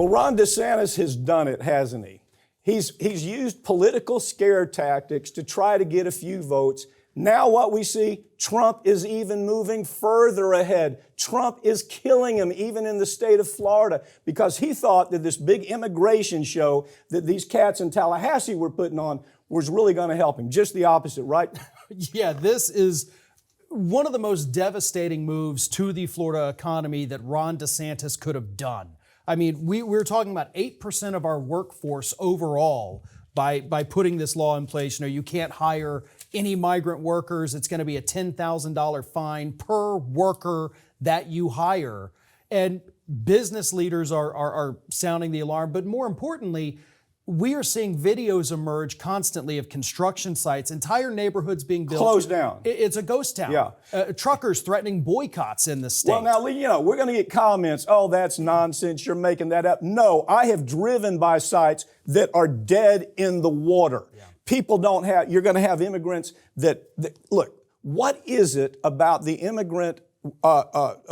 Well, Ron DeSantis has done it, hasn't he? He's used political scare tactics to try to get a few votes. Now what we see, Trump is even moving further ahead. Trump is killing him even in the state of Florida because he thought that this big immigration show that these cats in Tallahassee were putting on was really going to help him. Just the opposite, right? Yeah, this is one of the most devastating moves to the Florida economy that Ron DeSantis could have done. I mean, we're talking about 8% of our workforce overall by putting this law in place. You know, you can't hire any migrant workers. It's going to be a $10,000 fine per worker that you hire. And business leaders are sounding the alarm. But more importantly, we are seeing videos emerge constantly of construction sites, entire neighborhoods being built. Closed down. It's a ghost town. Yeah. Truckers threatening boycotts in the state. Well, now, you know, we're going to get comments, oh, that's nonsense, you're making that up. No, I have driven by sites that are dead in the water. Yeah. People don't have, you're going to have immigrants that look, what is it about the immigrant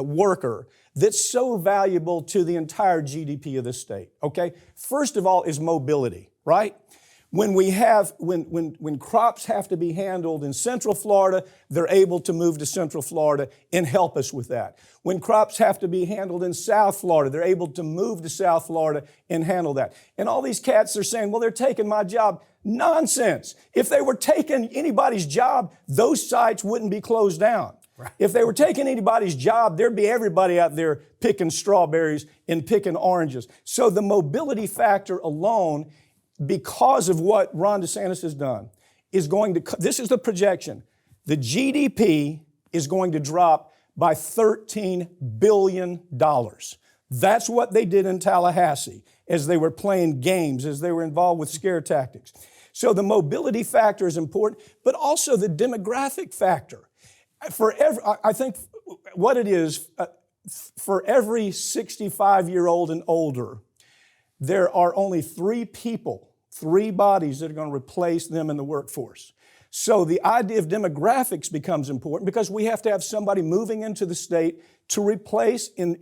worker that's so valuable to the entire GDP of the state? Okay, first of all is mobility, right? When we have, when crops have to be handled in Central Florida, they're able to move to Central Florida and help us with that. When crops have to be handled in South Florida, they're able to move to South Florida and handle that. And all these cats are saying, well, they're taking my job. Nonsense. If they were taking anybody's job, those sites wouldn't be closed down. Right. If they were taking anybody's job, there'd be everybody out there picking strawberries and picking oranges. So the mobility factor alone, because of what Ron DeSantis has done, is going to, this is the projection, the GDP is going to drop by $13 billion. That's what they did in Tallahassee as they were playing games, as they were involved with scare tactics. So the mobility factor is important, but also the demographic factor. I think what it is, for every 65-year-old and older, there are only 3 people, 3 bodies that are going to replace them in the workforce. So the idea of demographics becomes important because we have to have somebody moving into the state to replace and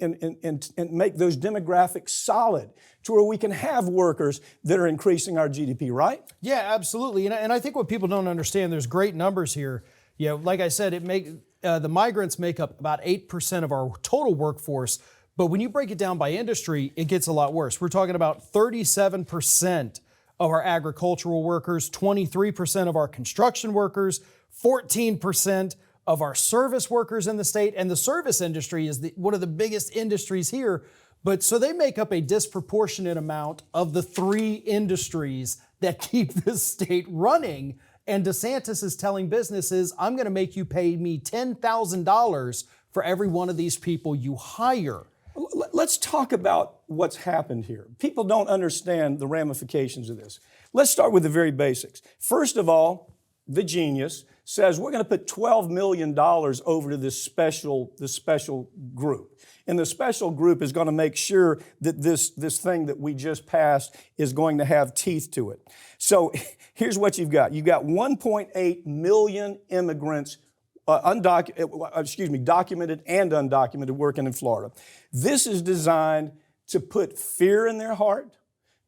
make those demographics solid to where we can have workers that are increasing our GDP, right? Yeah, absolutely. And I think what people don't understand, there's great numbers here. Yeah, like I said, the migrants make up about 8% of our total workforce. But when you break it down by industry, it gets a lot worse. We're talking about 37% of our agricultural workers, 23% of our construction workers, 14% of our service workers in the state. And the service industry is one of the biggest industries here. But so they make up a disproportionate amount of the 3 industries that keep this state running. And DeSantis is telling businesses, I'm going to make you pay me $10,000 for every one of these people you hire. Let's talk about what's happened here. People don't understand the ramifications of this. Let's start with the very basics. First of all, the genius says we're going to put $12 million over to this special group. And the special group is going to make sure that this thing that we just passed is going to have teeth to it. So here's what you've got. You've got 1.8 million immigrants, documented and undocumented, working in Florida. This is designed to put fear in their heart,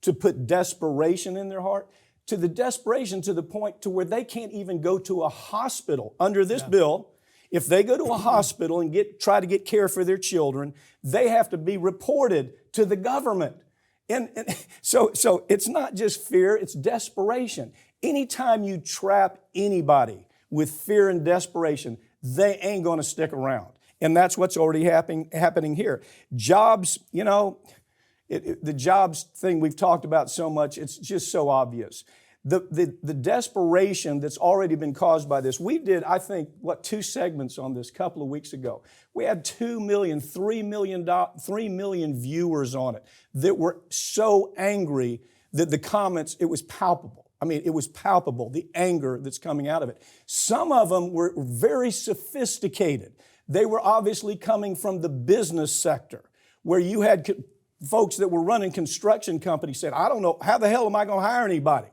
to put desperation in their heart, to the desperation to the point to where they can't even go to a hospital under this bill. If they go to a hospital and try to get care for their children, they have to be reported to the government. And so it's not just fear, it's desperation. Anytime you trap anybody with fear and desperation, they ain't going to stick around. And that's what's already happening here. Jobs, you know, the jobs thing we've talked about so much, it's just so obvious. The desperation that's already been caused by this. We did, I think, 2 segments on this a couple of weeks ago. We had 3 million viewers on it that were so angry that the comments, it was palpable. I mean, it was palpable, the anger that's coming out of it. Some of them were very sophisticated. They were obviously coming from the business sector, where you had folks that were running construction companies said, I don't know, how the hell am I going to hire anybody?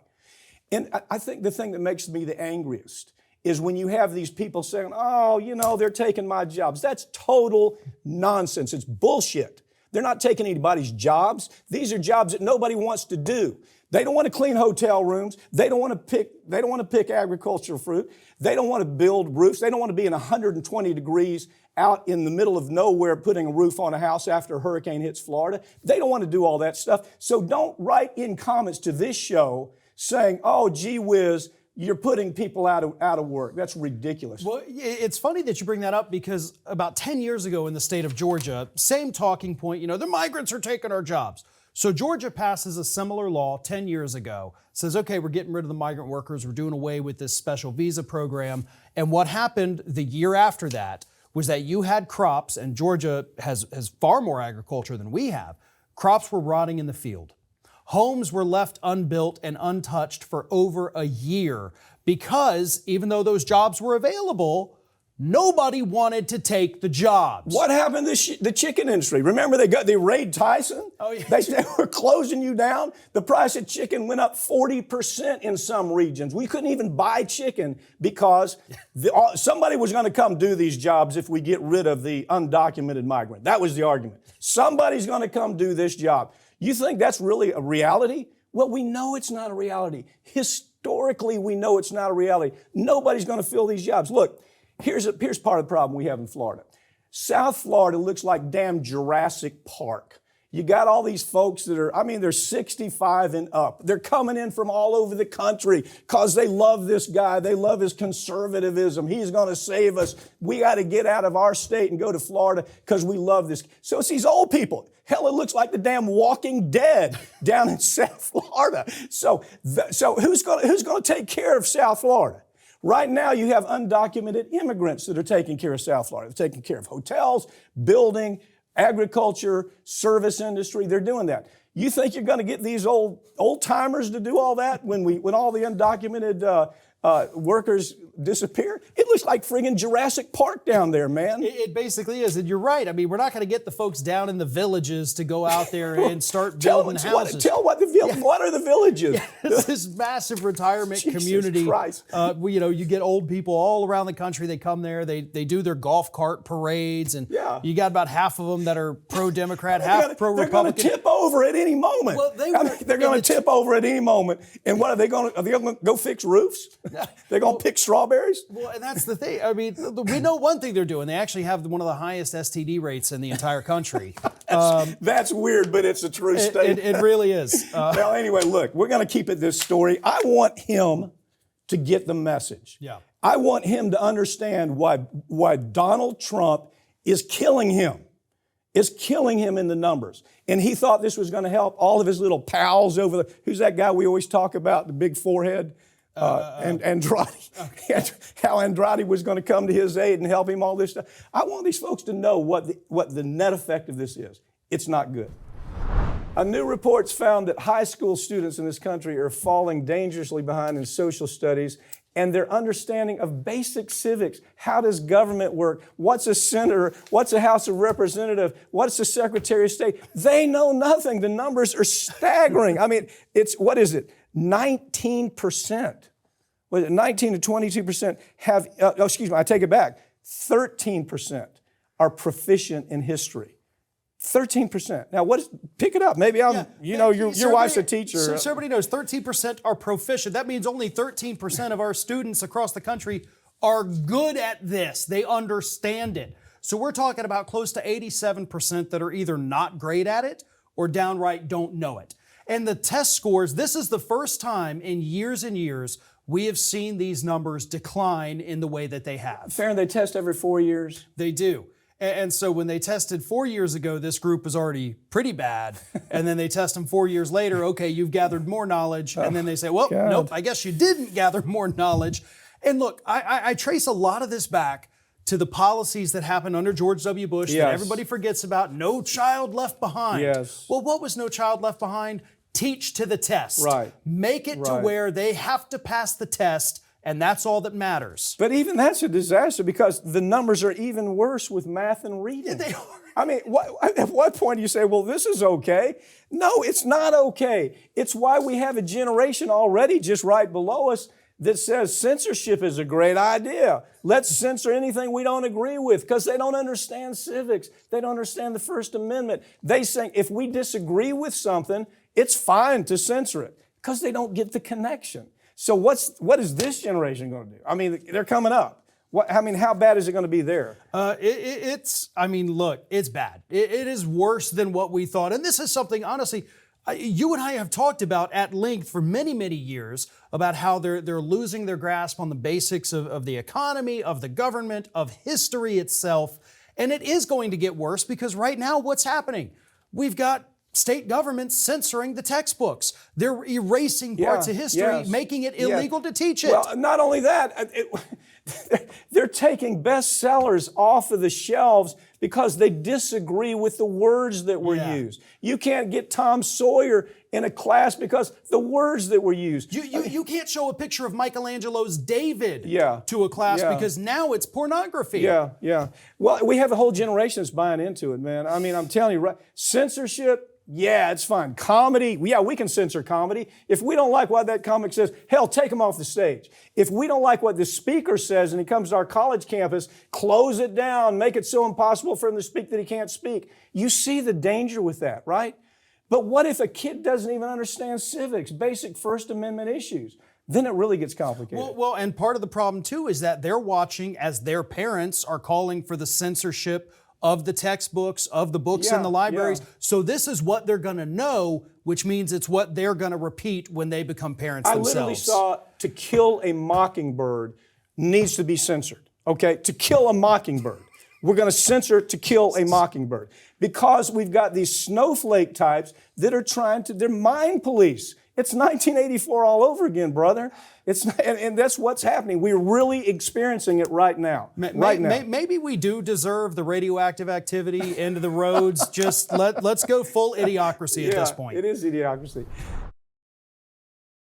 And I think the thing that makes me the angriest is when you have these people saying, oh, you know, they're taking my jobs. That's total nonsense. It's bullshit. They're not taking anybody's jobs. These are jobs that nobody wants to do. They don't want to clean hotel rooms. They don't want to pick agricultural fruit. They don't want to build roofs. They don't want to be in 120 degrees out in the middle of nowhere putting a roof on a house after a hurricane hits Florida. They don't want to do all that stuff. So don't write in comments to this show saying, oh, gee whiz, you're putting people out of work. That's ridiculous. Well, it's funny that you bring that up because about 10 years ago in the state of Georgia, same talking point, the migrants are taking our jobs. So Georgia passes a similar law 10 years ago, says, okay, we're getting rid of the migrant workers, we're doing away with this special visa program. And what happened the year after that was that you had crops, and Georgia has far more agriculture than we have. Crops were rotting in the field. Homes were left unbuilt and untouched for over a year because even though those jobs were available, nobody wanted to take the jobs. What happened to the chicken industry? Remember they raided Tyson? Oh, yeah. They were closing you down. The price of chicken went up 40% in some regions. We couldn't even buy chicken because somebody was going to come do these jobs if we get rid of the undocumented migrant. That was the argument. Somebody's going to come do this job. You think that's really a reality? Well, we know it's not a reality. Historically, we know it's not a reality. Nobody's going to fill these jobs. Look, here's part of the problem we have in Florida. South Florida looks like damn Jurassic Park. You got all these folks that they're 65 and up. They're coming in from all over the country because they love this guy. They love his conservatism. He's going to save us. We got to get out of our state and go to Florida because we love this. So it's these old people. Hell, it looks like the damn Walking Dead down in South Florida. So who's going to take care of South Florida? Right now, you have undocumented immigrants that are taking care of South Florida. They're taking care of hotels, building, agriculture, service industry. They're doing that. You think you're going to get these old timers to do all that when all the undocumented workers disappear? It looks like friggin' Jurassic Park down there, man. It basically is, and you're right. I mean, we're not going to get the folks down in the villages to go out there and start building houses. What are the villages? Yeah, it's this massive retirement community. Christ. You get old people all around the country. They come there. They do their golf cart parades, and you got about half of them that are pro-Democrat, half pro-Republican. They're going to tip over at any moment. Well, they're going to tip over at any moment. And what are they going to? Are they going to go fix roofs? They're going to pick strawberries? Well, and that's the thing. I mean, we know one thing they're doing. They actually have one of the highest STD rates in the entire country. That's weird, but it's a true statement. It really is. Well, anyway, look, we're going to keep it this story. I want him to get the message. Yeah. I want him to understand why Donald Trump is killing him. Is killing him in the numbers. And he thought this was going to help all of his little pals over there. Who's that guy we always talk about, the big forehead? And Andrade, okay. How Andrade was going to come to his aid and help him, all this stuff. I want these folks to know what the net effect of this is. It's not good. A new report's found that high school students in this country are falling dangerously behind in social studies and their understanding of basic civics. How does government work? What's a senator? What's a House of Representative? What's a Secretary of State? They know nothing. The numbers are staggering. I mean, what is it? 19%. Was it 19 to 22% have, I take it back. 13% are proficient in history. 13%. Now, pick it up. Maybe your wife's a teacher. So everybody knows 13% are proficient. That means only 13% of our students across the country are good at this. They understand it. So we're talking about close to 87% that are either not great at it or downright don't know it. And the test scores, this is the first time in years and years we have seen these numbers decline in the way that they have. Farron, they test every 4 years? They do. And so when they tested 4 years ago, this group was already pretty bad. And then they test them 4 years later, okay, you've gathered more knowledge. And then they say, well, nope, I guess you didn't gather more knowledge. And look, I trace a lot of this back to the policies that happened under George W. Bush that everybody forgets about. No child left behind. Yes. Well, what was no child left behind? Teach to the test. Right. Make it to where they have to pass the test, and that's all that matters. But even that's a disaster because the numbers are even worse with math and reading. Yeah, they are. I mean, at what point do you say, well, this is okay? No, it's not okay. It's why we have a generation already just right below us that says censorship is a great idea. Let's censor anything we don't agree with, because they don't understand civics. They don't understand the First Amendment. They say if we disagree with something, it's fine to censor it, because they don't get the connection. So what is this generation going to do? I mean, they're coming up. How bad is it going to be there? Look, it's bad. It is worse than what we thought. And this is something, honestly, you and I have talked about at length for many, many years about how they're losing their grasp on the basics of the economy, of the government, of history itself. And it is going to get worse because right now, what's happening? We've got state governments censoring the textbooks. They're erasing parts of history, making it illegal to teach it. Well, not only that, they're taking bestsellers off of the shelves because they disagree with the words that were used. You can't get Tom Sawyer in a class because the words that were used. You can't show a picture of Michelangelo's David to a class because now it's pornography. Yeah. Well, we have a whole generation that's buying into it, man. I mean, I'm telling you, right? Censorship, yeah, it's fine. Comedy, yeah, we can censor comedy. If we don't like what that comic says, hell, take him off the stage. If we don't like what the speaker says and he comes to our college campus, close it down, make it so impossible for him to speak that he can't speak. You see the danger with that, right? But what if a kid doesn't even understand civics, basic First Amendment issues? Then it really gets complicated. Well, and part of the problem too is that they're watching as their parents are calling for the censorship of the textbooks, of the books in the libraries. So this is what they're going to know, which means it's what they're going to repeat when they become parents themselves. I literally saw To Kill a Mockingbird needs to be censored, okay? To Kill a Mockingbird. We're going to censor To Kill a Mockingbird because we've got these snowflake types that are they're mind police. It's 1984 all over again, brother. And that's what's happening. We're really experiencing it right now. Maybe we do deserve the radioactive activity into the roads. Just let's go full idiocracy at this point. It is idiocracy.